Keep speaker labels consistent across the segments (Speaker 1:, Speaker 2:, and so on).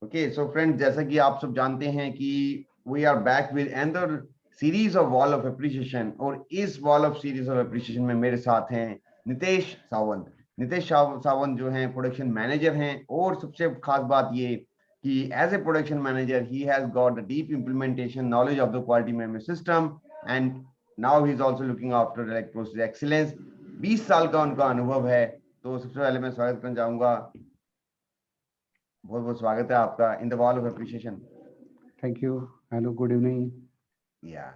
Speaker 1: Okay so friends, जैसा कि आप सब जानते हैं कि we are back with another series of wall of appreciation, और इस wall of series of appreciation में मेरे साथ हैं नितेश सावंत। सावंत जो हैं प्रोडक्शन मैनेजर हैं, और सबसे खास बात ये कि as a production manager he has got a deep implementation knowledge of the quality management system, and now he is also looking after like process excellence. 20 साल का उनका अनुभव है। तो सबसे पहले मैं स्वागत करना चाहूंगा, बहुत बहुत स्वागत है आपका in the wall of appreciation.
Speaker 2: Thank you. Hello, good evening.
Speaker 1: या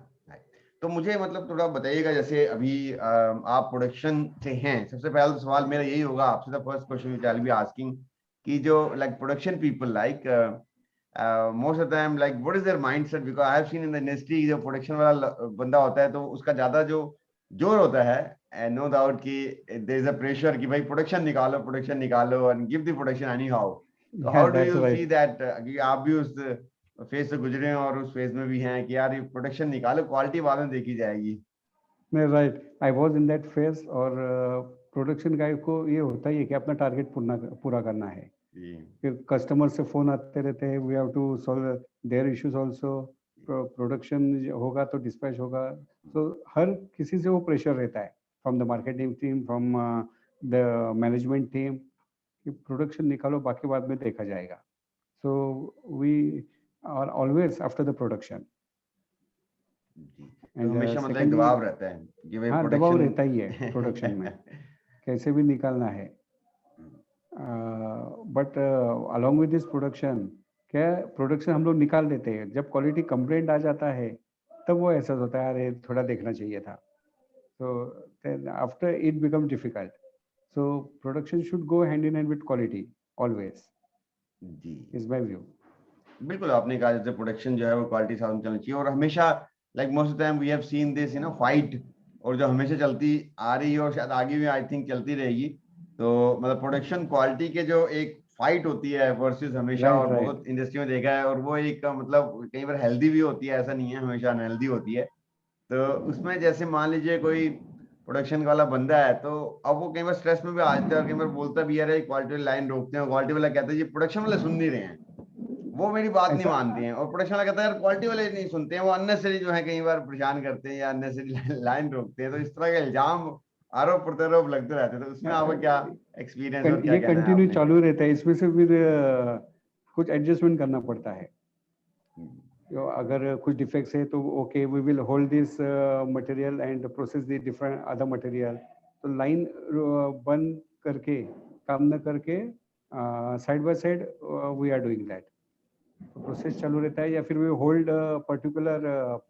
Speaker 1: तो मुझे मतलब थोड़ा बताइएगा, जैसे अभी आप प्रोडक्शन से हैं, सबसे पहला सवाल मेरा यही होगा आपसे, the first question which I will be asking, कि जो like production people like most of the time like what is there mindset, because I have seen in the industry जो प्रोडक्शन वाला बंदा होता है तो उसका ज्यादा जो जोर होता है, एंड नो डाउट कि देयर इज अ प्रेशर कि भाई प्रोडक्शन निकालो and give the production anyhow. तो
Speaker 2: या
Speaker 1: how do
Speaker 2: that's
Speaker 1: you see
Speaker 2: right.
Speaker 1: That, कि आप भी उस फेज से गुजरे हैं और उस फेज में भी हैं कि यार ये प्रोडक्शन निकालो, क्वालिटी बाद में देखी जाएगी।
Speaker 2: मैं right, I was in that phase. और प्रोडक्शन गाय को ये होता ही है कि अपना टारगेट पूरा करना है।
Speaker 1: जी
Speaker 2: फिर कस्टमर से फोन आते रहते हैं, we have to solve their issues also. Production होगा तो डिस्पैच होगा, तो हर किसी से वो प्रेशर रहता है, from the marketing team, from the management team, कि प्रोडक्शन निकालो, बाकी बाद में देखा जाएगा। So we are always after the production.
Speaker 1: जी। तो
Speaker 2: एंड
Speaker 1: हमेशा मतलब एक
Speaker 2: सेकेंडली,
Speaker 1: दबाव रहता है कि भाई
Speaker 2: हाँ, दबाव
Speaker 1: प्रोडक्शन।
Speaker 2: रहता ही है प्रोडक्शन में, कैसे भी निकालना है। But along with this production, क्या प्रोडक्शन हम लोग निकाल देते हैं, जब क्वालिटी कंप्लेंट आ जाता है तब वो एहसास होता है, अरे थोड़ा देखना चाहिए था। So then after it become difficult. So production should go hand in hand with quality always,
Speaker 1: जी
Speaker 2: इज माय व्यू।
Speaker 1: बिल्कुल, आपने कहा जैसे प्रोडक्शन जो है वो क्वालिटी साथ में चलनी चाहिए, और हमेशा like most of time we have seen this fight, और जो हमेशा चलती आ रही है और शायद आगे भी आई थिंक चलती रहेगी। तो मतलब प्रोडक्शन क्वालिटी के जो एक फाइट होती है वर्सेस हमेशा,
Speaker 2: राइट
Speaker 1: और
Speaker 2: राइट।
Speaker 1: बहुत इंडस्ट्री में देखा है, और वो एक मतलब कई बार हेल्दी भी होती है, ऐसा नहीं है हमेशा अनहेल्दी होती है। तो उसमें जैसे मान लीजिए कोई प्रोडक्शन वाला बंदा है, तो अब वो कई बार स्ट्रेस में भी आ जाता है, और कई बार बोलता भी है क्वालिटी वाली लाइन रोकते हैं, क्वालिटी वाला कहता है ये प्रोडक्शन वाले सुन नहीं रहे हैं, वो मेरी बात नहीं
Speaker 2: ऐसा
Speaker 1: मानते हैं, और प्रोडक्शन वाला कहता है यार क्वालिटी वाले नहीं सुनते हैं, वो अननेसेसरी जो है कई बार परेशान करते हैं या अननेसेसरी लाइन रोकते हैं। तो इस तरह का इल्जाम, आरोप प्रत्यारोप लगते रहते हैं। तो उसमें आपका क्या एक्सपीरियंस और क्या
Speaker 2: ये
Speaker 1: कहना है
Speaker 2: कंटिन्यू
Speaker 1: आपने?
Speaker 2: चालू रहता है, इसमें से फिर कुछ एडजस्टमेंट करना पड़ता है। तो अगर कुछ डिफेक्ट्स है तो okay, we will hold this material and process the different other material. तो लाइन बंद करके, काम न करके, side by side we are doing that. तो प्रोसेस चालू रहता है, या फिर we hold particular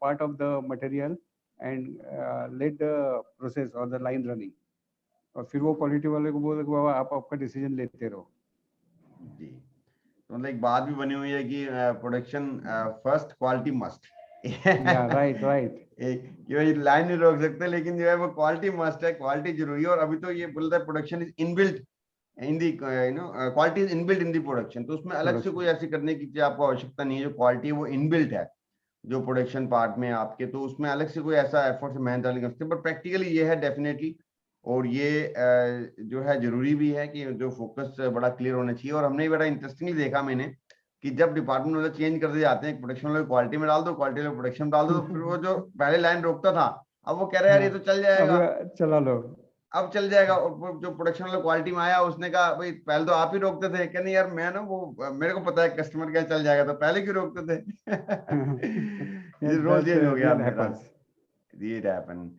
Speaker 2: part of the material and let the process और द लाइन रनिंग। और फिर वो क्वालिटी वाले को बोले कि बाबा आप आपका डिसीजन लेते रहो।
Speaker 1: जी। तो मतलब एक बात भी बनी हुई है कि प्रोडक्शन फर्स्ट, क्वालिटी मस्ट।
Speaker 2: या राइट राइट।
Speaker 1: कि भाई लाइन नहीं रोक सकते, लेकिन जो है वो क्वालिटी मस्ट है, क्वालिटी जरूरी है। और अभी तो ये बोलता है production is inbuilt in the, quality is inbuilt in the production. तो उसमें अलग से
Speaker 2: प्रोडक्शन
Speaker 1: कोई ऐसी करने की आपको आवश्यकता नहीं है, जो क्वालिटी है वो इनबिल्ट है जो प्रोडक्शन पार्ट में आपके। तो उसमें अलग से कोई ऐसा एफर्ट से मेहनत डालनी कर सकते, बट प्रैक्टिकली ये है डेफिनेटली। और ये जो है जरूरी भी है कि जो फोकस बड़ा क्लियर होना चाहिए। और हमने बड़ा इंटरेस्टिंगली देखा मैंने कि जब डिपार्टमेंट वाले चेंज कर दिए जाते हैं, प्रोडक्शन वाले क्वालिटी में डाल दो, क्वालिटी वाले प्रोडक्शन में डाल दो, तो फिर वो जो पहले लाइन रोकता था, अब वो कह रहा है यार
Speaker 2: हाँ,
Speaker 1: ये तो चल
Speaker 2: अब
Speaker 1: जाएगा,
Speaker 2: चला लो।
Speaker 1: अब चल जाएगा। और वो जो प्रोडक्शन वाला क्वालिटी में आया, उसने कहा भाई पहले तो आप ही रोकते थे, कहने यार मैं ना वो मेरे को पता है कस्टमर क्या चल जाएगा, तो पहले क्यों रोकते थे? ये रोल
Speaker 2: दैट
Speaker 1: चेंज हो गया
Speaker 2: दैट
Speaker 1: मेरा।
Speaker 2: हैपेंस।
Speaker 1: ये हैपन।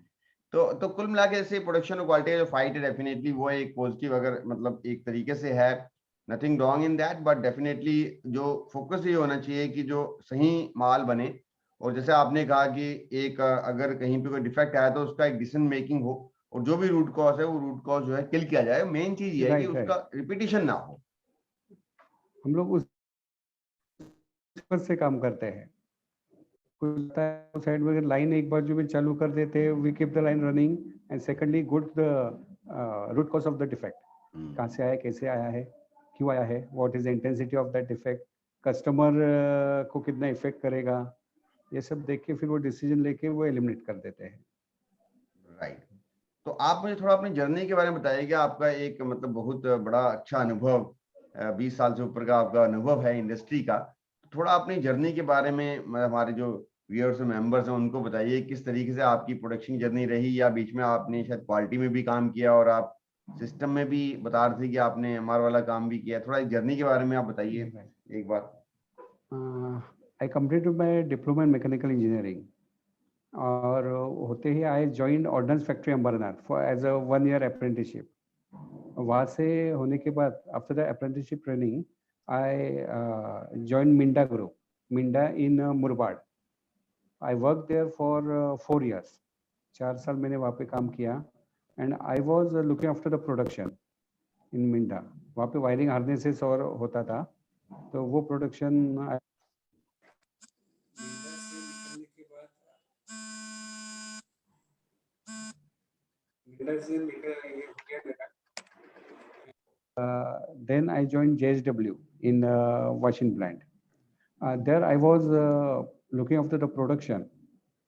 Speaker 1: तो कुल मिला के जैसे प्रोडक्शन और क्वालिटी का जो फाइट है, डेफिनेटली वो एक पॉजिटिव, अगर मतलब एक तरीके से है, nothing wrong in that, but definitely जो फोकस ये होना चाहिए कि जो सही माल बने। और जैसे आपने कहा कि एक अगर कहीं पे कोई डिफेक्ट आया तो उसका एक डिसीजन मेकिंग हो, और जो भी रूट कॉज है वो रूट कॉज जो है किल किया जाए। मेन चीज ये है कि
Speaker 2: राइट
Speaker 1: उसका
Speaker 2: राइट।
Speaker 1: रिपीटिशन ना हो।
Speaker 2: हम लोग उस पर से काम करते हैं। कुछ साइड में लाइन एक बाजू में चालू कर देते हैं, we keep the line running. And secondly good the root cause of the defect, कहाँ से आया, कैसे आया है, क्यों आया है, what is the intensity of that defect, customer को कितना इफेक्ट करेगा, ये सब देख के फिर वो डिसीजन लेके वो एलिमिनेट कर देते हैं।
Speaker 1: राइट। तो आप मुझे थोड़ा अपनी जर्नी के बारे में बताइए कि आपका एक मतलब बहुत बड़ा अच्छा अनुभव 20 साल से ऊपर का आपका अनुभव है इंडस्ट्री का, थोड़ा अपनी जर्नी के बारे में हमारे जो व्यूअर्स और मेंबर्स हैं उनको बताइए किस तरीके से आपकी प्रोडक्शन जर्नी रही, या बीच में आपने शायद क्वालिटी में भी काम किया और आप सिस्टम में भी बता रहे थे कि आपने एमआर वाला काम भी किया, थोड़ा जर्नी के बारे में आप बताइए एक बार।
Speaker 2: I completed my diploma in mechanical engineering, और होते ही I joined ordnance factory Ambernath for as a 1 year apprenticeship. वहाँ से होने के बाद after the apprenticeship training I join Minda group, Minda in Murbad. I work there for 4 years, 4 साल मैंने वहाँ पे काम किया, and I was looking after the production in Minda. वहाँ पे वायरिंग हार्नेसेस और होता था, तो वो production then I joined JSW in washing plant. There I was looking after the production.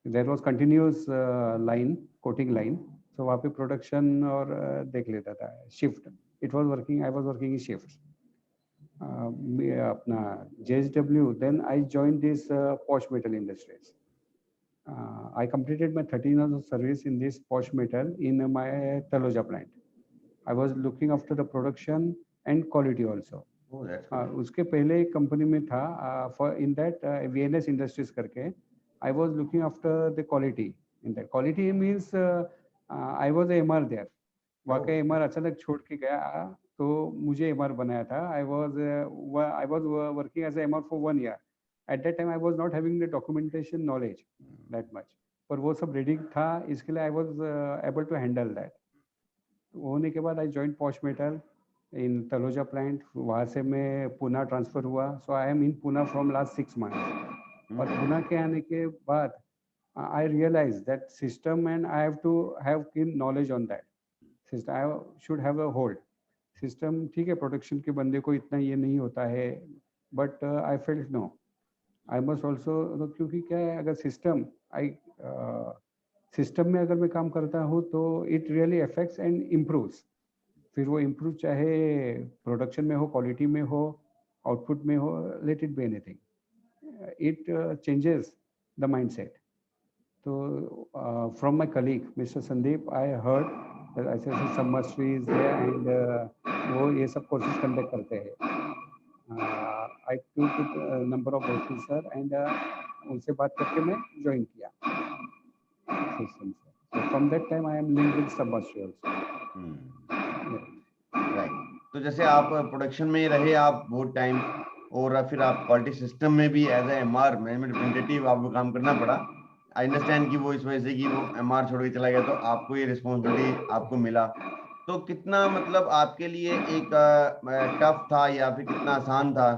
Speaker 2: There was continuous line, coating line. So वहाँ पे production और देख लेता था shift. It was working. I was working in shifts. अपना JSW. Then I joined this Posh Metal Industries. I completed my 13 years of service in this Posh Metal in my Taloja plant. I was looking after the production and quality also.
Speaker 1: Oh, that's good.
Speaker 2: उसके पहले एक company में था, for in that VNS industries करके, I was looking after the quality. In that quality means I was a MR there. वहाँ का MR अचानक छोड़ के गया, तो मुझे एमआर बनाया था। I was working as a MR for 1 year। At that time I was not having the documentation knowledge that much, पर वो सब रेडी था, इसके लिए I was able to handle that. होने के बाद I join Posh Metal in Taloja plant. वहाँ से मैं पुणे ट्रांसफ़र हुआ। So I am in Pune from last 6 months। और पुणे के आने के बाद आई realise that system and I have to have keen knowledge on that system. I should have a hold system. ठीक है, प्रोडक्शन के बंदे को इतना ये नहीं होता है, but I felt no I must also, क्योंकि क्या है, अगर सिस्टम सिस्टम में अगर मैं काम करता हूँ तो it really affects and improves. फिर वो इम्प्रूव चाहे प्रोडक्शन में हो, क्वालिटी में हो, आउटपुट में हो, let it be anything, it changes the mindset. तो from my colleague mister Sandeep I heard ऐसे ऐसे सब मस्टरीज है एंड वो ये सब कोर्सेज कंडक्ट करते हैं। आई टूक नंबर ऑफ ऑफिसर एंड उनसे बात करके मैं ज्वाइन किया सिस्टम से। So from that time I am linked with Submastry also।
Speaker 1: Right. तो जैसे आप प्रोडक्शन में रहे आप बहुत टाइम, और फिर आप क्वालिटी सिस्टम में भी as a MR management representative आपको काम करना पड़ा। आई अंडरस्टैंड कि वो इस वजह से कि वो एमआर छोड़ के चला गया, तो आपको ये रिस्पॉन्सिबिलिटी आपको मिला। तो कितना मतलब आपके लिए एक टफ था या फिर कितना आसान था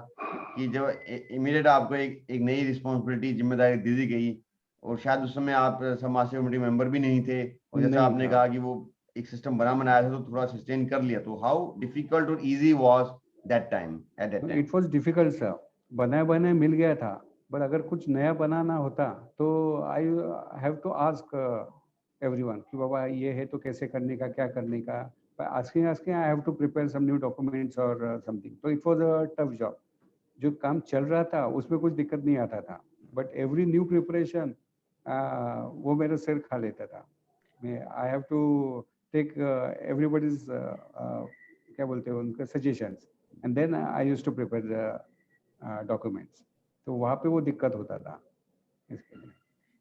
Speaker 1: कि जब इमीडिएट आपको एक नई रिस्पॉन्सिबिलिटी जिम्मेदारी दे दी गई, और शायद उस समय आप समाज सेवा कमेटी मेंबर भी नहीं थे, और जैसे आपने कहा कि वो एक सिस्टम बनाया था तो थोड़ा सस्टेन कर लिया, तो हाउ डिफिकल्ट और easy was that time eight that time?
Speaker 2: It was difficult sir. बनाया मिल गया था, पर अगर कुछ नया बनाना होता तो I have to ask everyone कि बाबा ये है तो कैसे करने का, क्या करने का। Asking I have to prepare some new documents और समथिंग। तो it was a tough job. जो काम चल रहा था उसमें कुछ दिक्कत नहीं आता था, बट एवरी न्यू प्रिपरेशन वो मेरा सिर खा लेता था। मैं I have to take everybody's क्या बोलते हैं उनके suggestions, and then I used to prepare documents. तो वहाँ पे वो दिक्कत होता था इसके लिए।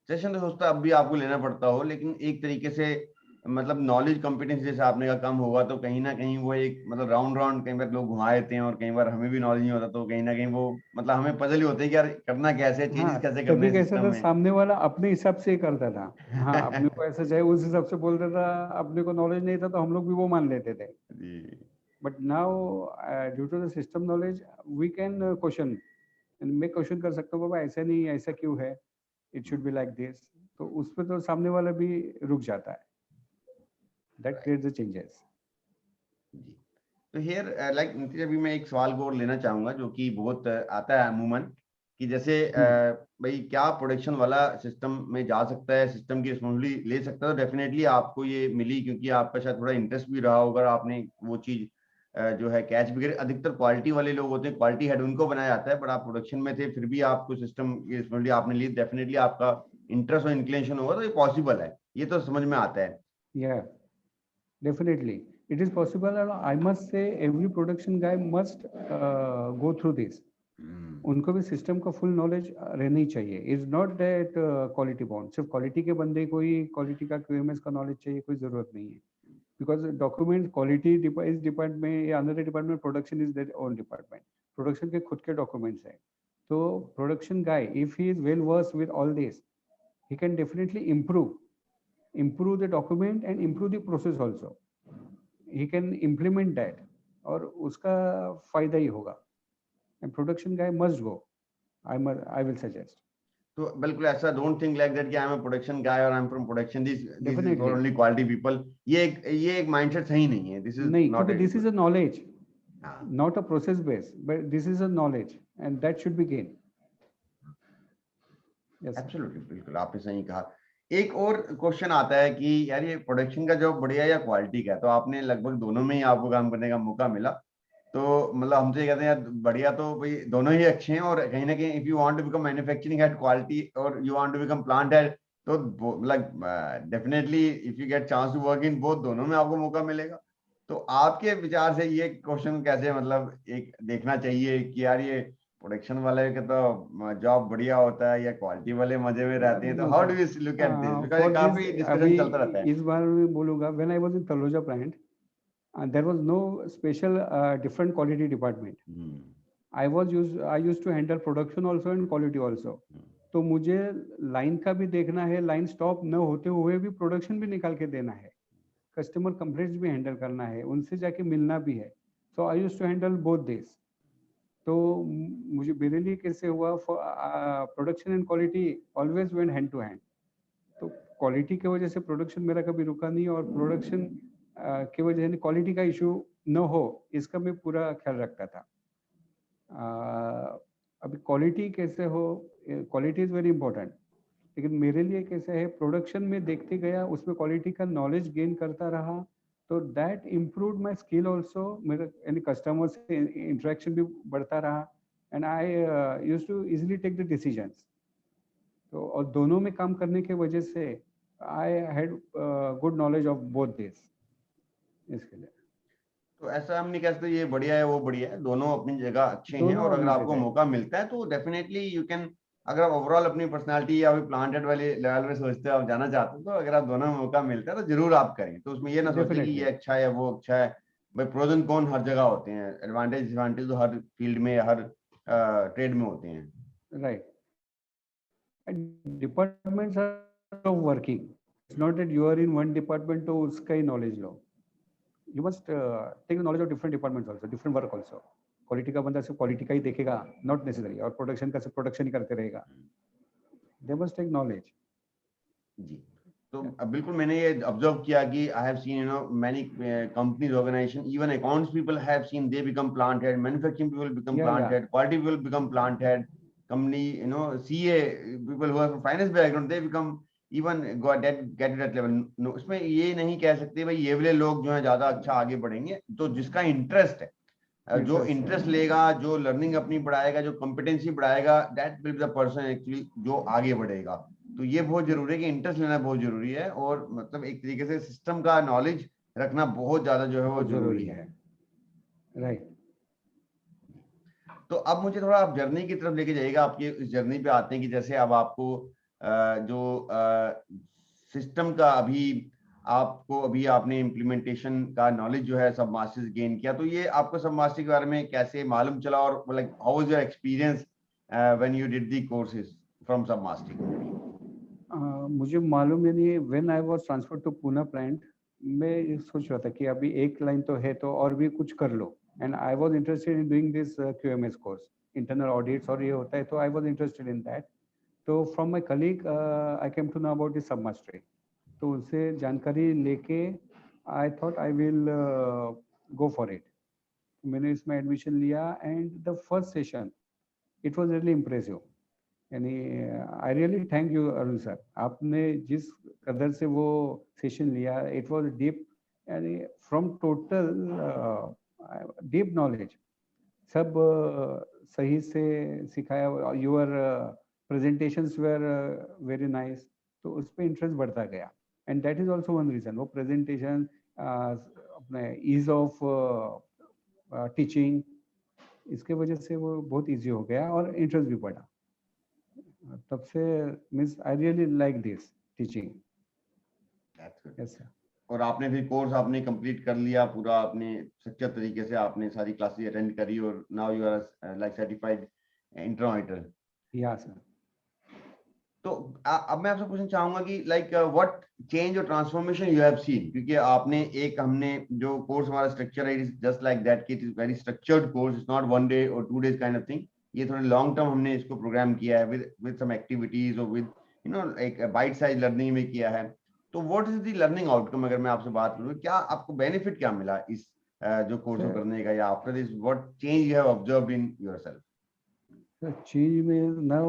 Speaker 1: सेशन तो सोचता अब भी आपको लेना पड़ता हो, लेकिन एक तरीके से मतलब नॉलेज कॉम्पिटेंस जैसे आपने का कम होगा, तो कहीं ना कहीं वो एक मतलब राउंड कई बार लोग घुमा देते हैं, और कई बार हमें भी नॉलेज नहीं होता, तो कहीं ना कहीं वो मतलब हमें पजल ही होते हैं कि यार करना कैसे, चेंजेस कैसे करने
Speaker 2: तभी
Speaker 1: हैं
Speaker 2: कैसा
Speaker 1: सिस्टम
Speaker 2: था,
Speaker 1: में।
Speaker 2: सामने वाला अपने हिसाब से ही करता था। हाँ, अपने को ऐसा चाहे उस हिसाब से बोलता था, अपने को नॉलेज नहीं था तो हम लोग भी वो मान लेते थे। But now due to the system knowledge we can question, मैं क्वेश्चन कर सकता हूँ, बाबा ऐसा नहीं, ऐसा क्यों है, it should be like this. तो उस पर तो सामने वाला भी रुक जाता है। That creates the changes.
Speaker 1: तो हियर लाइक नीतीश, अभी मैं एक सवाल को और लेना चाहूंगा जो कि बहुत आता है अमूमन, कि जैसे भाई क्या प्रोडक्शन वाला सिस्टम में जा सकता है, सिस्टम की रिस्पॉन्सिबिलिटी ले सकता है? तो डेफिनेटली आपको ये मिली क्योंकि आपका शायद थोड़ा इंटरेस्ट भी रहा होगा, आपने वो चीज जो है कैच बिगड़, अधिकतर क्वालिटी वाले लोग होते हैं, क्वालिटी हेड उनको बनाया जाता है, बट आप प्रोडक्शन में थे फिर भी आपको सिस्टम आपने ली, डेफिनेटली आपका इंटरेस्ट और इंक्लिनेशन होगा तो ये पॉसिबल है, ये तो समझ में आता है।
Speaker 2: Yeah, definitely. It is possible, and I must say every production guy must go through this. उनको भी सिस्टम का फुल नॉलेज रहनी चाहिए. Is not that quality bound, सिर्फ क्वालिटी के बंदे को ही क्वालिटी का क्यूएमएस का नॉलेज चाहिए, कोई जरूरत नहीं है. बिकॉज डॉक्यूमेंट क्वालिटी इस डिपार्टमेंट या another department, production is their own department. Production के खुद के डॉक्यूमेंट्स है. तो production guy if he is well versed with all this, he can definitely improve the document and improve the process also. He can implement that और उसका फायदा ही होगा. And production guy must go. I will suggest.
Speaker 1: तो बिल्कुल ऐसा, don't think like that कि I am a production गाय और I am from production, this is for only quality people. ये एक माइंडसेट सही नहीं है. दिस इज
Speaker 2: नहीं,
Speaker 1: नॉट,
Speaker 2: क्योंकि this is a knowledge, not a process based, but this is a knowledge and that should be gain.
Speaker 1: Absolutely, बिल्कुल आपने सही कहा. एक और क्वेश्चन आता है कि यार ये प्रोडक्शन का जॉब बढ़िया या क्वालिटी का, तो आपने लगभग दोनों में ही आपको काम करने का मौका मिला, तो मतलब हमसे ये कहते हैं यार बढ़िया तो भाई दोनों ही अच्छे हैं, और कहीं ना कहीं if you want to become manufacturing head quality और you want to become plant head, तो मतलब definitely if you get chance to work in both, दोनों में आपको मौका मिलेगा. तो आपके विचार से ये क्वेश्चन कैसे मतलब एक देखना चाहिए कि यार ये प्रोडक्शन वाले का तो जॉब बढ़िया होता है या क्वालिटी वाले मजे में रहते हैं, तो how do you look at this, because काफी डिस्कशन चलता रहता है.
Speaker 2: इस बार मैं बोलूंगा, when I was in Taloja plant, there was no special different quality department. I used to handle production also and quality also. तो मुझे लाइन का भी देखना है, लाइन स्टॉप न होते हुए भी प्रोडक्शन भी निकाल के देना है, कस्टमर कंप्लेंट्स भी हैंडल करना है, उनसे जाके मिलना भी है. So I used to handle both this. तो मुझे मेरे लिए कैसे हुआ, production and quality always went hand to hand. तो क्वालिटी की वजह से प्रोडक्शन मेरा कभी रुका नहीं, और प्रोडक्शन की वजह से क्वालिटी का इशू न हो इसका मैं पूरा ख्याल रखता था. अभी क्वालिटी कैसे हो, क्वालिटी इज वेरी इंपॉर्टेंट, लेकिन मेरे लिए कैसे है, प्रोडक्शन में देखते गया, उसमें क्वालिटी का नॉलेज गेन करता रहा, तो that improve my skill also. मेरा यानी कस्टमर से इंटरेक्शन भी बढ़ता रहा, and I used to easily take the decisions. तो और दोनों में काम करने के वजह से I had good knowledge of both this. इसके लिए
Speaker 1: तो ऐसा हम नहीं कह सकते ये बढ़िया है वो बढ़िया है, दोनों अपनी जगह अच्छे हैं, और अगर आपको मौका मिलता है तो डेफिनेटली यू कैन, अगर आप ओवरऑल अपनी पर्सनालिटी या प्लांटेड वाले लेवल में सोचते हो, आप जाना चाहते हो, तो अगर आप दोनों में मौका मिलता है तो जरूर आप करें. तो उसमें ये ना सोचे कि ये अच्छा है वो अच्छा है. भाई प्रोज एंड कॉन हर जगह होते हैं, एडवांटेज डिसएडवांटेज तो हर फील्ड में हर ट्रेड में होते हैं.
Speaker 2: Right. Departments are working, it's not that you are in one department तो उसका ही नॉलेज लो. You must take the knowledge of different departments also, different work also. Quality का बंदा सिर्फ क्वालिटी का ही देखेगा, नॉट नेसेसरी, और प्रोडक्शन का सिर्फ प्रोडक्शन ही करते रहेगा. They must take knowledge.
Speaker 1: जी. तो बिल्कुल मैंने ये ऑब्जर्व किया कि I have seen many companies, organisation, even accounts people have seen they become plant head, manufacturing people become plant head, quality people become plant head, company CA people who are from finance background they become even get it at level. उसमें ये नहीं कह सकते भाई ये वाले लोग जो है ज्यादा अच्छा आगे बढ़ेंगे, तो जिसका इंटरेस्ट है, जो इंटरेस्ट लेगा, जो लर्निंग अपनी बढ़ाएगा, जो कॉम्पिटेंसी बढ़ाएगा, that will be the person actually जो आगे बढ़ेगा. तो ये बहुत जरूरी है कि इंटरेस्ट लेना बहुत जरूरी है, और मतलब एक तरीके से सिस्टम का नॉलेज रखना बहुत ज्यादा जो है वो जरूरी है.
Speaker 2: राइट.
Speaker 1: तो अब मुझे थोड़ा आप जर्नी की तरफ लेके जाइएगा. आपकी इस जर्नी पे आते हैं कि जैसे अब आपको जो सिस्टम का अभी आपने इम्प्लीमेंटेशन का नॉलेज जो है सब मास्टर्स गेन किया, तो ये आपको सब मास्टर के बारे में कैसे मालूम चला, और like how was your experience when you did the courses from सब मास्टर?
Speaker 2: मुझे मालूम नहीं, when I was transferred to Poona plant, मैं ये सोच रहा था कि अभी एक लाइन तो है तो और भी कुछ कर लो, and I was interested in doing this QMS course, internal audits और ये होता है, तो I was interested in that. तो from my colleague I came to know about this सब मास्टरी, तो उनसे जानकारी लेके I thought I will go for it. मैंने इसमें एडमिशन लिया, and the first session it was really impressive. यानी I really thank you Arun sir, आपने जिस कदर से वो सेशन लिया, इट वाज डीप. यानी फ्रॉम टोटल डीप नॉलेज, सब सही से सिखाया. Your presentations were very nice, तो उस पर इंटरेस्ट बढ़ता गया. And that is also one reason. वो प्रेजेंटेशन, अपने ईज ऑफ टीचिंग, इसके वजह से वो बहुत इजी हो गया और इंटरेस्ट भी बढ़ा. तब से means I really like this teaching. Yes sir.
Speaker 1: और आपने फिर कोर्स आपने कंप्लीट कर लिया पूरा, आपने स्ट्रक्चर तरीके से आपने सारी क्लासेस अटेंड करी और now you are like certified internal auditor.
Speaker 2: या सर.
Speaker 1: तो अब मैं आपसे पूछना चाहूंगा कि लाइक व्हाट चेंज और ट्रांसफॉर्मेशन यू हैव सीन, क्योंकि आपने एक हमने जो कोर्स हमारा स्ट्रक्चर है, it is just like that, it is very structured course, it's not 1 day और 2 डेज काइंड ऑफ थिंग. ये थोड़े लॉन्ग टर्म हमने इसको प्रोग्राम किया है विद सम एक्टिविटीज और विद यू नो एक बाइट साइज लर्निंग में किया है. तो what is the learning outcome, अगर मैं आपसे बात करूं, क्या आपको बेनिफिट क्या मिला इस जो कोर्स को करने का, या after this what change you have observed in yourself?
Speaker 2: Change means now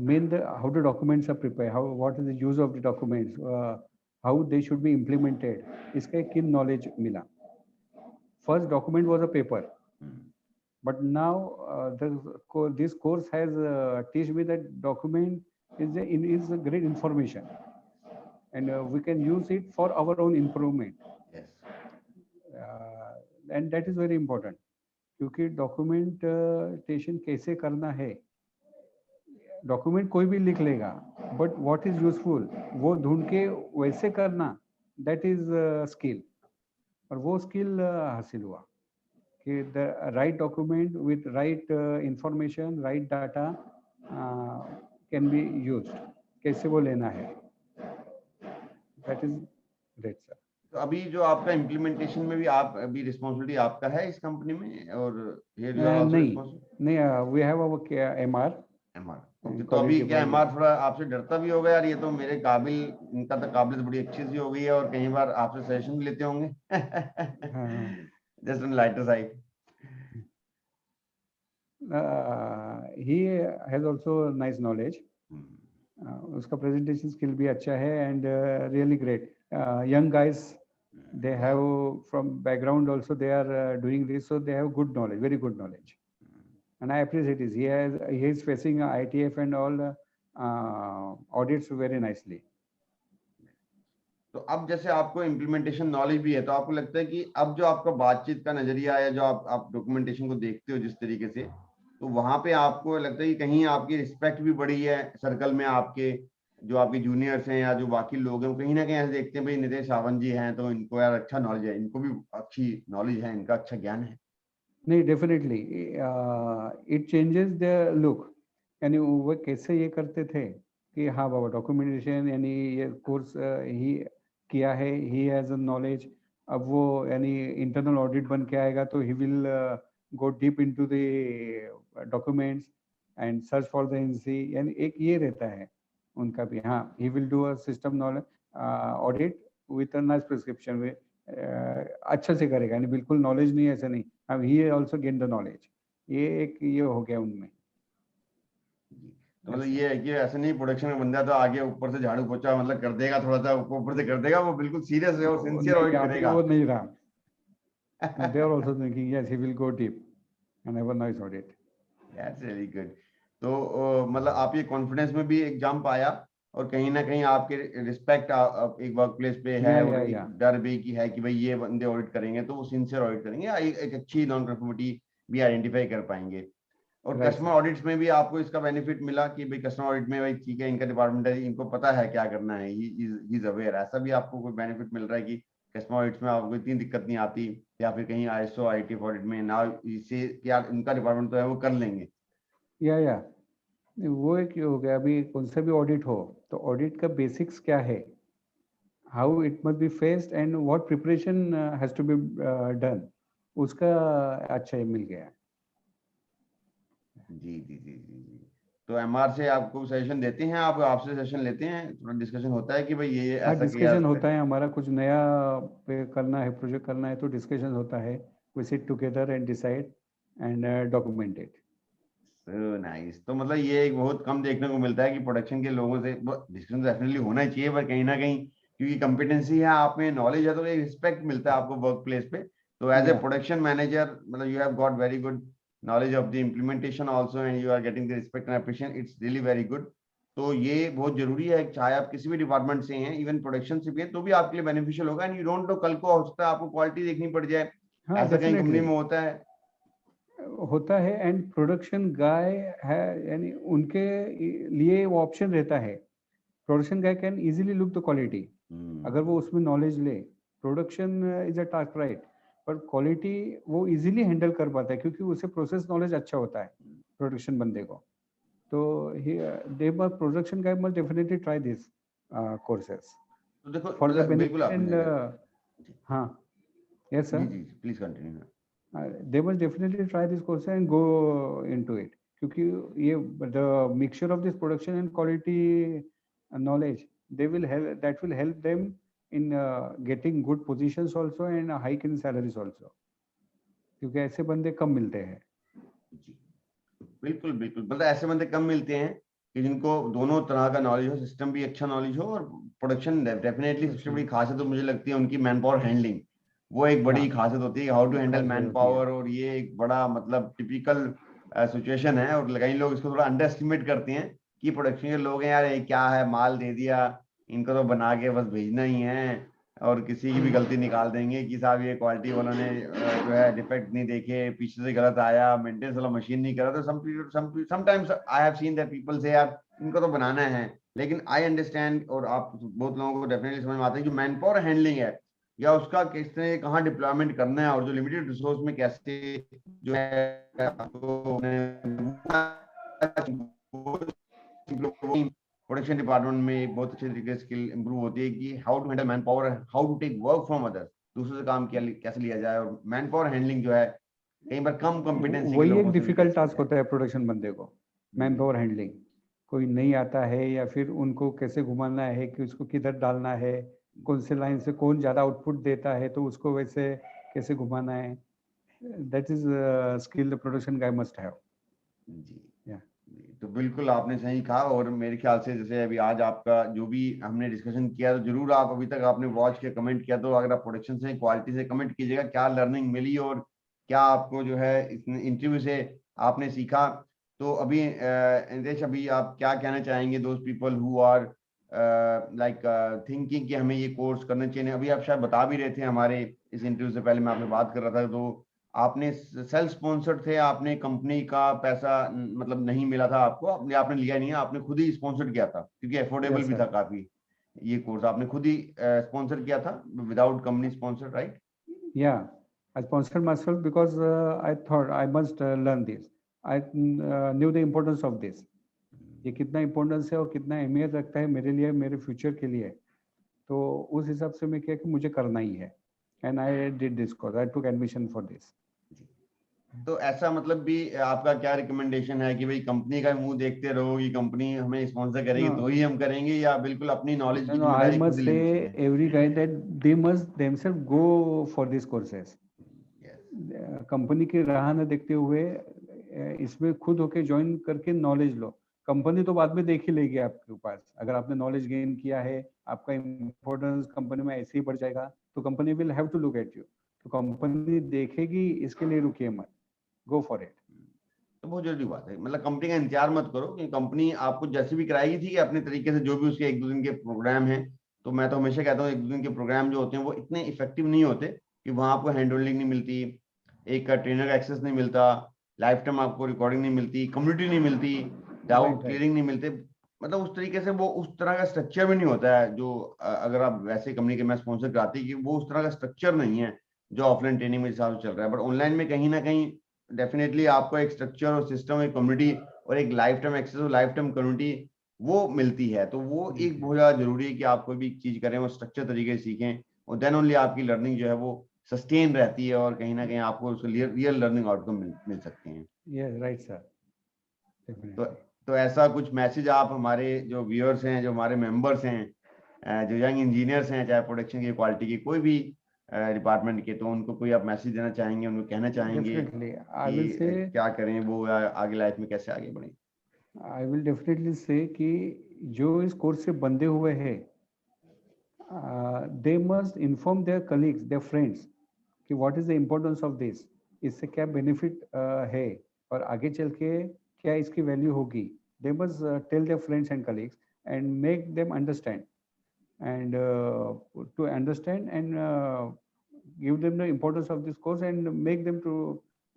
Speaker 2: mean how the documents are prepared, what is the use of the documents, how they should be implemented. इसका एक knowledge मिला. First document was a paper, but now this course has teach me that document is a great information, and we can use it for our own improvement.
Speaker 1: Yes.
Speaker 2: And that is very important. क्योंकि documentation कैसे करना है, document कोई भी लिख लेगा, but what is useful वो ढूंढ के वैसे करना, दैट इज स्किल. और वो स्किल हासिल हुआ कि the right document with right information, right data can be used, कैसे वो लेना है. That is great sir.
Speaker 1: तो अभी जो आपका इम्प्लीमेंटेशन में भी आप अभी रिस्पांसिबिलिटी आपका है इस कंपनी में, और
Speaker 2: नहीं, वी हैव अवर एमआर.
Speaker 1: तो अभी क्या एमआर थोड़ा आपसे डरता भी होगा, यार ये तो मेरे काबिल, इनका तो काबिलियत बड़ी अच्छी सी हो गई है, और कई बार आपसे सजेशन भी लेते होंगे just on lighter side?
Speaker 2: He has also nice knowledge. उसका प्रेजेंटेशन स्किल भी अच्छा है, and really great. Young guys, they have from background also, they are doing this, so they have good knowledge, very good knowledge, and I appreciate this. He is facing ITF and all audits very nicely.
Speaker 1: तो अब जैसे आपको implementation knowledge भी है, तो आपको लगता है कि अब जो आपका बातचीत का नजरिया है, जो आप डॉक्यूमेंटेशन को देखते हो जिस तरीके से, तो वहां पे आपको लगता है कि कहीं आपकी रिस्पेक्ट भी बढ़ी है सर्कल में, आपके जो आपके जूनियर्स हैं या जो बाकी लोग हैं, कहीं ना कहीं ऐसे देखते हैं भाई नितेश सावंत जी हैं तो इनको यार अच्छा नॉलेज है, इनको भी अच्छी नॉलेज है, इनका अच्छा ज्ञान है?
Speaker 2: नहीं, definitely it changes the look. यानी वो कैसे ये करते थे कि हाँ बाबा डॉक्यूमेंटेशन, यानी ये कोर्स ही किया है, ही हैज नॉलेज. अब वो यानी इंटरनल ऑडिट बन के आएगा तो he will go deep into the documents and search for the NC. यानी एक ये रहता है उनका भी. हाँ, he will do a system knowledge audit with a nice prescription way. अच्छा से करेगा, यानी बिल्कुल नॉलेज नहीं, ऐसा नहीं. अब ही आल्सो गेन द नॉलेज. ये एक ये हो गया उनमें.
Speaker 1: तो मतलब ये है कि ऐसा नहीं प्रोडक्शन में बंदा तो आगे ऊपर से झाड़ू पोछा मतलब कर देगा, थोड़ा सा ऊपर से कर देगा, वो बिल्कुल सीरियस है, वो सिंसियर ऑडिट करेगा.
Speaker 2: वो नहीं रहा. They are also thinking yes, he will go deep and have a nice audit.
Speaker 1: That's really good. तो मतलब आप ये कॉन्फिडेंस में भी एक जंप आया, और कहीं ना कहीं आपके रिस्पेक्ट एक वर्क प्लेस पे है, और एक डर भी की है कि भाई ये बंदे ऑडिट करेंगे तो वो सिंसियर ऑडिट करेंगे, एक अच्छी नॉन कंफर्मिटी भी आइडेंटिफाई कर पाएंगे. और कस्टमर ऑडिट्स में भी आपको इसका बेनिफिट मिला कि भाई कस्टमर ऑडिट में भाई ठीक है, इनका डिपार्टमेंट है, इनको पता है क्या करना है, ही इज अवेयर. ऐसा भी आपको कोई बेनिफिट मिल रहा है कि कस्टमर ऑडिट्स में आपको इतनी दिक्कत नहीं आती, या फिर कहीं ISO ITF ऑडिट में ना इसे क्या इनका डिपार्टमेंट तो है वो कर लेंगे?
Speaker 2: या वो एक हो गया. अभी कौन सा भी ऑडिट हो तो ऑडिट का बेसिक्स क्या है, how it must be faced and what preparation has to be done, उसका अच्छा मिल गया.
Speaker 1: जी जी जी जी जी. तो MR से आपको सजेशन देते हैं, आप आपसे सजेशन लेते हैं, थोड़ा डिस्कशन होता है कि भाई ये ऐसा
Speaker 2: डिस्कशन होता है. हमारा कुछ नया पे करना है, प्रोजेक्ट करना है, तो डिस्कशन होता है. We sit together and decide and document it.
Speaker 1: So nice. तो मतलब ये एक बहुत कम देखने को मिलता है कि प्रोडक्शन के लोगों से डिस्कशन डेफिनेटली होना चाहिए, पर कहीं ना कहीं क्योंकि कॉम्पिटेंसी है आप में, नॉलेज है, तो एक रिस्पेक्ट मिलता है आपको वर्क प्लेस पे तो as a
Speaker 2: Yeah.
Speaker 1: Production manager मतलब you have got very good knowledge of the implementation also and you are getting the respect and appreciation, it's really very good. तो ये बहुत जरूरी है, चाहे आप किसी भी डिपार्टमेंट से हैं, इवन प्रोडक्शन से भी हैं, तो भी आपके लिए बेनिफिशियल होगा। एंड यू डोंट नो कल को हो सकता है आपको क्वालिटी देखनी पड़ जाए,
Speaker 2: हाँ,
Speaker 1: ऐसा कहीं कंपनी
Speaker 2: definitely
Speaker 1: में होता है।
Speaker 2: एंड प्रोडक्शन गाय है, यानी उनके लिए वो ऑप्शन रहता है। Production guy can easily look the quality, अगर वो उसमें नॉलेज ले। Production is a task, right, पर क्वालिटी वो इजीली हैंडल कर पाता है क्योंकि उसे प्रोसेस नॉलेज अच्छा होता है प्रोडक्शन बंदे को। तो they must, production guy must definitely try this courses
Speaker 1: तो देखो
Speaker 2: फॉर द
Speaker 1: बिल्कुल
Speaker 2: बेनिफिट एंड
Speaker 1: आपने
Speaker 2: हाँ, यस
Speaker 1: जी
Speaker 2: सर,
Speaker 1: जी please continue.
Speaker 2: they must definitely try this course and go into it, क्योंकि ये the mixture of this production and quality knowledge, they will help, that will help them in getting good positions also and a hike in salaries also, क्योंकि ऐसे बंदे कम मिलते हैं।
Speaker 1: जी बिल्कुल बिल्कुल, मतलब ऐसे बंदे कम मिलते हैं कि जिनको दोनों तरह का नॉलेज हो, सिस्टम भी अच्छा नॉलेज हो और प्रोडक्शन। डेफिनेटली सबसे बड़ी खासियत तो मुझे लगती है उनकी मैन पावर हैंडलिंग, वो एक बड़ी खासियत होती है, how to handle manpower. और ये एक बड़ा मतलब टिपिकल सिचुएशन है, और कई लोग इसको थोड़ा अंडर एस्टिमेट करते हैं कि प्रोडक्शन के लोग हैं यार, ये क्या है, माल दे दिया इनको तो बना के बस भेजना ही है, और किसी की भी गलती निकाल देंगे कि साहब ये क्वालिटी वालों ने जो है डिफेक्ट नहीं देखे, पीछे से गलत आया, मेंटेनेंस वाला मशीन नहीं करा। तो sometimes I have seen that people से यार इनको तो बनाना है। लेकिन आई अंडरस्टैंड, और आप बहुत लोगों को डेफिनेटली समझ में आता है कि मैन पावर हैंडलिंग है या उसका किसने कहाँ डिप्लॉयमेंट करना है, और जो लिमिटेड रिसोर्स में कैसे जो है आपको प्रोडक्शन डिपार्टमेंट में एक बहुत अच्छे तरीके से स्किल इंप्रूव होती है कि how to handle manpower, how to take work from others, दूसरों से काम कैसे लिया जाए। और मैन पावर हैंडलिंग जो है कई बार कम कॉम्पिटेंसी के
Speaker 2: वही
Speaker 1: लोगों
Speaker 2: एक
Speaker 1: से भी
Speaker 2: डिफिकल्ट
Speaker 1: कैसे
Speaker 2: टास्क होता है प्रोडक्शन बंदे को, मैन पावर हैंडलिंग। कोई नहीं आता है या फिर उनको कैसे घुमाना है कि उसको किधर डालना है, कौन से लाइन से कौन ज्यादा आउटपुट देता है तो उसको वैसे कैसे घुमाना है, that is skill the production guy must have.
Speaker 1: जी
Speaker 2: या
Speaker 1: तो बिल्कुल आपने सही कहा। और मेरे ख्याल से जैसे अभी आज आपका जो भी हमने डिस्कशन किया, तो जरूर आप अभी तक आपने वॉच किया, कमेंट किया, तो अगर आप प्रोडक्शन से क्वालिटी से कमेंट कीजिएगा क्या लर्निंग मिली और क्या आपको जो है इस इंटरव्यू से आपने सीखा। तो अभी नितेश, अभी आप क्या कहना चाहेंगे those people who are like thinking कि हमें ये कोर्स करना चाहिए? अभी आप शायद बता भी रहे थे हमारे इस इंटरव्यू से पहले, मैं आपसे बात कर रहा था, तो आपने सेल्फ स्पॉन्सर्ड थे, आपने कंपनी का पैसा मतलब नहीं मिला था आपको, आपने लिया नहीं है, आपने खुद ही स्पॉन्सर्ड किया था क्योंकि अफोर्डेबल
Speaker 2: यस
Speaker 1: भी था
Speaker 2: सर,
Speaker 1: काफी। ये कोर्स आपने खुद ही स्पॉन्सर किया था without company sponsor, right?
Speaker 2: yeah, I sponsored myself because I thought I must learn this. I knew the importance of this. ये कितना इम्पोर्टेंस है और कितना अहमियत रखता है मेरे लिए, मेरे फ्यूचर के लिए। तो उस हिसाब से मैं किया कि मुझे करना ही है, and I did this course, I took admission for this.
Speaker 1: तो ऐसा मतलब भी आपका क्या रिकमेंडेशन है कि भाई कंपनी का मुंह देखते रहो कि कंपनी हमें स्पॉन्सर करेगी तो ही हम करेंगे, या बिल्कुल अपनी नॉलेज की
Speaker 2: No, I
Speaker 1: जिम्मेदारी खुद
Speaker 2: must
Speaker 1: ही
Speaker 2: say
Speaker 1: लेनी चाहिए?
Speaker 2: every guy that they must themselves go for these courses.
Speaker 1: Yes.
Speaker 2: Company की राह न देखते हुए इसमें खुद होके ज्वाइन करके नॉलेज लो। कंपनी तो बाद में देख ही लेगी आपके पास, अगर आपने नॉलेज गेन किया है, आपका इम्पोर्टेंस कंपनी में ऐसे ही बढ़ जाएगा, तो company will have to look at you. तो कंपनी देखेगी, इसके लिए रुकिए मत, गो फॉर इट।
Speaker 1: तो बहुत जरूरी बात है, मतलब कंपनी का इंतजार मत करो कि कंपनी आपको जैसे भी कराएगी थी कि अपने तरीके से, जो भी उसके एक दो दिन के प्रोग्राम हैं। तो मैं तो हमेशा कहता हूँ एक दो दिन के प्रोग्राम जो होते हैं वो इतने इफेक्टिव नहीं होते कि वहां आपको हैंड होल्डिंग नहीं मिलती, एक ट्रेनर का एक्सेस नहीं मिलता, लाइफ टाइम आपको रिकॉर्डिंग नहीं मिलती, कम्युनिटी नहीं मिलती, डाउट क्लियरिंग नहीं मिलते। मतलब उस तरीके से वो उस तरह का स्ट्रक्चर भी नहीं होता है जो अगर आप वैसे कंपनी के मैं स्पॉन्सर कराती कि वो उस तरह का स्ट्रक्चर नहीं है जो ऑफलाइन ट्रेनिंग में हिसाब से चल रहा है। बट ऑनलाइन में कहीं ना कहीं डेफिनेटली आपको एक स्ट्रक्चर और सिस्टम, एक कम्युनिटी और एक लाइफ टाइम एक्सेस और लाइफ टाइम कम्युनिटी वो मिलती है। तो वो एक बहुत ज्यादा जरूरी है कि आप कोई भी चीज करें वो स्ट्रक्चर तरीके से सीखें, और देन ओनली आपकी लर्निंग जो है वो सस्टेन रहती है और कहीं ना कहीं आपको उसको रियल लर्निंग आउटकम मिल सकते हैं।
Speaker 2: यस राइट सर,
Speaker 1: तो
Speaker 2: डेफिनेटली।
Speaker 1: तो ऐसा कुछ मैसेज आप हमारे जो व्यूअर्स हैं, जो हमारे मेंबर्स हैं, जो यंग इंजीनियर्स हैं, चाहे प्रोडक्शन की क्वालिटी की कोई भी डिपार्टमेंट के, तो उनको कोई आप मैसेज देना चाहेंगे, उनको कहना चाहेंगे
Speaker 2: डेफिनेटली आई विल
Speaker 1: कि
Speaker 2: से,
Speaker 1: क्या करें वो आगे लाइफ में कैसे आगे बढ़े?
Speaker 2: आई विल डेफिनेटली से कि जो इस कोर्स से बंधे हुए हैं, they must inform their colleagues, their friends, कि what is the importance of this, इससे क्या बेनिफिट है और आगे चल के क्या इसकी वैल्यू होगी. They must tell their friends and colleagues and make them understand and to understand and give them the importance of this course and make them to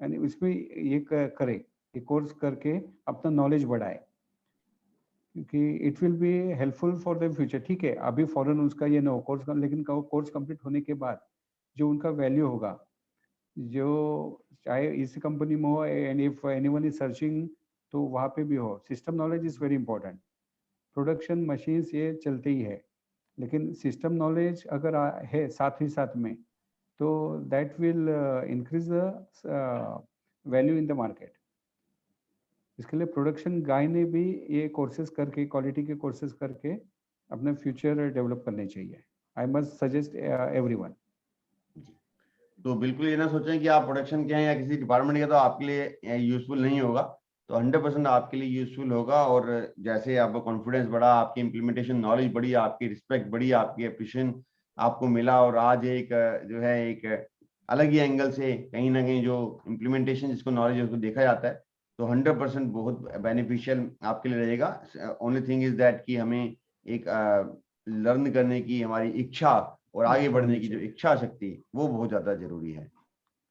Speaker 2: and इसमें ये करे, ये कोर्स करके अपना नॉलेज बढ़ाए, क्योंकि it will be helpful for the future. ठीक है, अभी फॉरन उसका ये ना हो कोर्स, लेकिन कोर्स कंप्लीट होने के बाद जो उनका वैल्यू होगा, जो चाहे इसी कंपनी में हो and if anyone is searching तो वहाँ पे भी हो. System knowledge is very important. Production machines ये चलते ही है, लेकिन सिस्टम नॉलेज अगर है साथ ही साथ में, तो that will increase the value in the market. इसके लिए प्रोडक्शन गाय ने भी ये कोर्सेज करके, क्वालिटी के कोर्सेज करके अपने फ्यूचर डेवलप करने चाहिए. I must suggest everyone.
Speaker 1: तो बिल्कुल ये ना सोचें कि आप प्रोडक्शन के हैं या किसी डिपार्टमेंट के तो आपके लिए यूजफुल नहीं होगा. तो 100% आपके लिए यूजफुल होगा. और जैसे आपका कॉन्फिडेंस बढ़ा, आपकी इम्प्लीमेंटेशन नॉलेज बढ़ी, आपकी रिस्पेक्ट बढ़ी, आपकी एप्रिशिएशन आपको मिला, और आज एक जो है एक अलग ही एंगल से कहीं ना कहीं जो इम्प्लीमेंटेशन जिसको नॉलेज है उसको देखा जाता है, तो 100% बहुत बेनिफिशियल आपके लिए रहेगा. ओनली थिंग इज दैट कि हमें एक लर्न करने की हमारी इच्छा और आगे बढ़ने की जो इच्छा शक्ति वो बहुत ज्यादा जरूरी है.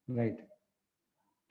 Speaker 2: राइट.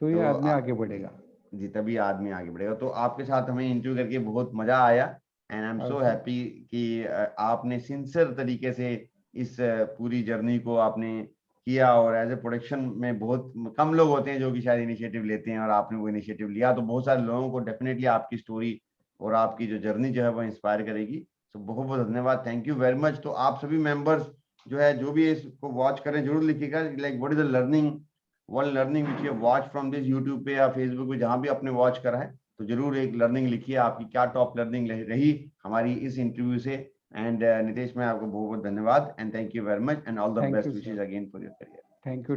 Speaker 2: तो ये आदमी आगे बढ़ेगा
Speaker 1: जी, तभी आदमी आगे बढ़ेगा. तो आपके साथ हमें इंटरव्यू करके बहुत मजा आया and I am so happy कि आपने सिंसियर तरीके से इस पूरी जर्नी को आपने किया. और एज ए प्रोडक्शन में बहुत कम लोग होते हैं जो कि शायद इनिशिएटिव लेते हैं, और आपने वो इनिशिएटिव लिया. तो बहुत सारे लोगों को डेफिनेटली आपकी स्टोरी और आपकी जो जर्नी जो है वो इंस्पायर करेगी. तो बहुत बहुत धन्यवाद. Thank you very much. तो आप सभी मेंबर्स जो है जो भी इसको वॉच करें जरूर लिखिएगा like what is the learning which you watch from this YouTube पे या फेसबुक पे जहां भी आपने वॉच करा है. तो जरूर एक लर्निंग लिखिए, आपकी क्या टॉप लर्निंग रही हमारी इस इंटरव्यू से. एंड नितेश, मैं आपको बहुत बहुत धन्यवाद and thank you very much and all the best wishes again for your career.
Speaker 2: Thank you.